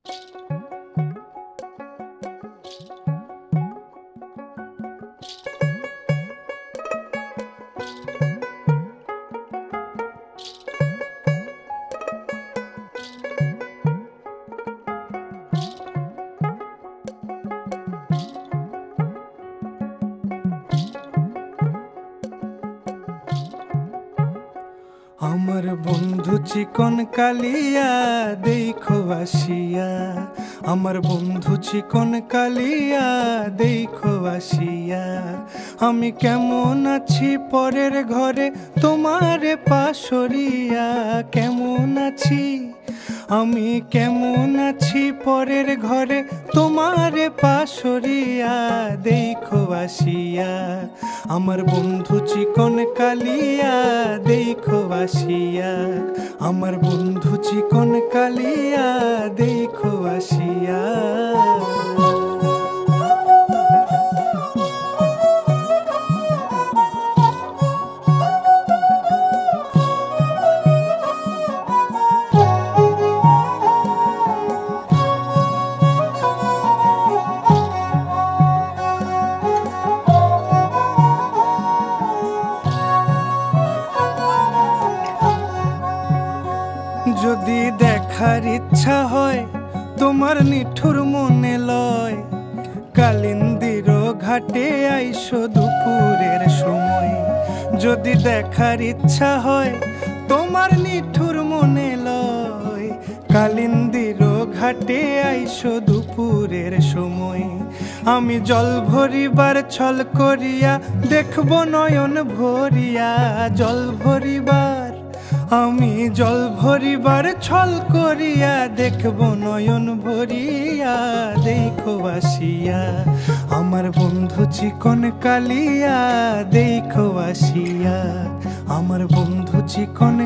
আমার বন্ধু চিকন কালিয়া দেখো আসিয়া, আমার বন্ধু চিকন কালিয়া দেখো আসিয়া। আমি কেমন আছি পরের ঘরে তোমারে পাশরিয়া, কেমন আছি আমি কেমন আছি পরের ঘরে তোমারে পাশরিয়া দেখো আসিয়া। আমার বন্ধু চিকন কালিয়া দেখো আসিয়া, আমার বন্ধু চিকন কালিয়া দেখো আসিয়া। যদি দেখার ইচ্ছা হয় তোমার নিঠুর মনে লয়, কালিন্দির ঘাটে আইসো দুপুরের সময়। যদি দেখার ইচ্ছা হয় তোমার নিঠুর মনে লয়, কালিন্দির ঘাটে আইসো দুপুরের সময়। আমি জল ভরিবার ছল করিয়া দেখব নয়ন ভরিয়া, জল ভরিবার আমি জল ভরিবার ছল করিয়া দেখব নয়ন ভরিয়া দেখো আসিয়া। আমার বন্ধু চিকন কালিয়া দেখো আসিয়া, আমার বন্ধু চিকন